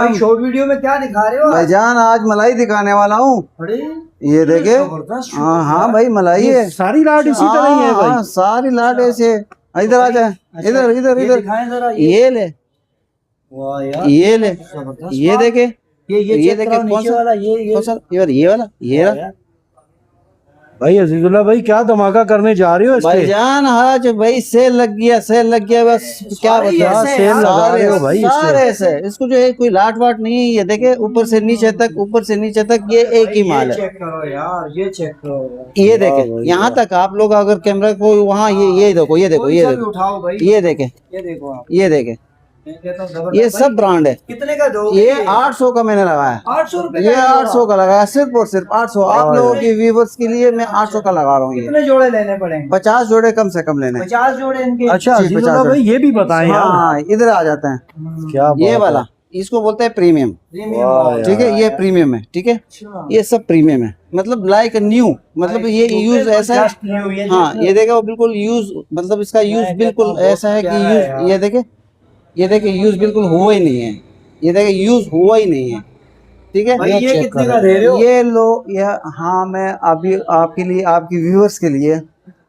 भाई short video में क्या दिखा रहे हो भाईजान? आज मलाई दिखाने वाला हूँ। अरे ये देखे। हाँ हाँ भाई, मलाई है। सारी लाट इसी तरह ही है भाई। हाँ, सारी लाट ऐसे। इधर आ जाए, इधर इधर इधर। दिखाएं जरा ये ले, वाह यार, ये ले, जबरदस्त ये बात। देखे, ये ये चेक देखे। कराओ, कौन नीचे सा वाला ये कौन सा? ये वाला, ये वाह रहा। यार। भाई अजीजुल्लाह भाई क्या धमाका करने जा रहे हो इसके? भाईजान आज भाई सेल लग गया, सेल लग गया। बस क्या सारे बता, ऐसे सेल यार, लगा रहे हो भाई इसके। सारे ऐसे। इसको जो है कोई लाट वाट नहीं है। ये देखे, ऊपर से नीचे तक, ऊपर से नीचे तक ये एक ही माल है। चेक करो यार, ये चेक करो यार। ये वाह देखे, भाई यहाँ वाह। तक आप लोग अगर कैमरा को वहाँ, ये देखो, ये देखो, कोई ये सा भी देखो, उठाओ भाई, ये देखे, ये देखो आप। ये देखे। मैं कहता हूँ जबरदस्त ये भाई। सब ब्रांड है। कितने का दो? ये 800 का मैंने लगाया। 800 रुपए ये 800 का लगाया, सिर्फ और सिर्फ 800। आप लोगों की व्यूवर्स के लिए मैं 800 का लगा रहा हूँ। ये कितने जोड़े लेने पड़ेंगे? 50 जोड़े कम से कम लेने। 50 जोड़े इनके। अच्छा जी, अजीजुल्लाह 50 भाई ये भी बताएं यार। हाँ, इधर आ जाते हैं। क्या ये बात वाला, है। इसको बोलते हैं प्रीमियम। प्रीमियम वाह वाला। ठीक है, ये प्रीमियम है। ठीक है, अच्छा। ये सब प्रीमियम है। मतलब लाइक न्यू, मतलब ये यूज ऐसा है। हाँ, ये देखो, वो बिल्कुल यूज, मतलब इसका यूज बिल्कुल ऐसा है कि यूज, ये देखे, ये देखे, यूज बिल्कुल हुआ ही नहीं है। ये देखे, यूज हुआ ही नहीं है। ठीक है, भाई ये कितने का दे रहे हो? ये लो। ये हाँ, मैं अभी आपके लिए, आपकी व्यूअर्स के लिए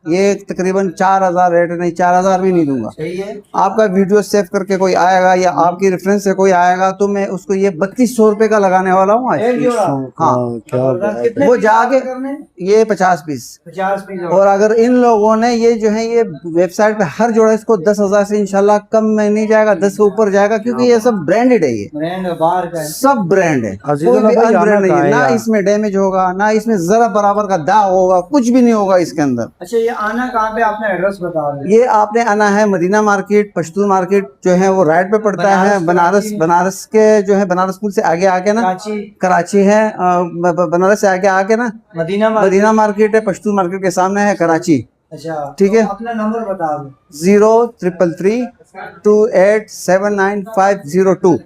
ये तकरीबन 4000 रेट नहीं, 4000 भी नहीं दूंगा। सही है। आपका वीडियो सेव करके कोई आएगा या आपकी रेफरेंस से कोई आएगा तो मैं उसको ये 3200 रुपए का लगाने वाला हूँ आज। एक जोड़ा? हाँ, क्या बात है। कितने वो पीस जाके करने? ये 50 पीस। 50 पीस। और अगर इन लोगों ने ये जो है ये वेबसाइट पे हर जोड़ा इसको 10,000 से इंशाल्लाह कम में नहीं जाएगा, 10 से ऊपर जाएगा, क्योंकि ये सब ब्रांडेड है। ये ब्रांड बाहर का है। सब ब्रांड है, कोई अजीजुल्लाह भी भाई अनब्रांड आना नहीं कहाँ है। है ना यार? इसमें डैमेज होगा, ना इसमें जरा बराबर का दाग होगा, कुछ भी नहीं होगा इसके अंदर। अच्छा, ये आना कहाँ पे? आपने एड्रेस बता दो। ये आपने आना है मदीना मार्केट, पश्तून मार्केट जो है वो राइट पे पड़ता है। बनारस, बनारस के जो है बनारस पुल से आगे आके ना, कराची। कराची है। बनारस से आगे आके ना मदीना मदीना मार्केट है, पश्तून मार्केट के सामने है कराची। अच्छा, ठीक है। तो अपना नंबर बता दो। 033328790502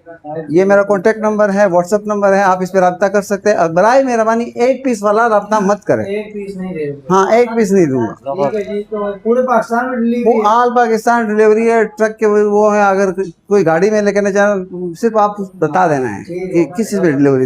ये मेरा कॉन्टेक्ट नंबर है, व्हाट्सएप नंबर है। आप इस पे रब्ता कर सकते हैं। बराए मेहरबानी एक पीस वाला रब्ता मत करें। एक पीस नहीं दे रहे। हाँ, एक पीस नहीं दूंगा। ठीक है जी, तो पूरे पाकिस्तान में वो डिलीवरी है? आल पाकिस्तान डिलीवरी है, ट्रक के वो है। अगर कोई गाड़ी में लेकर जाना, सिर्फ आप बता देना है कि किस चीज पे डिलीवरी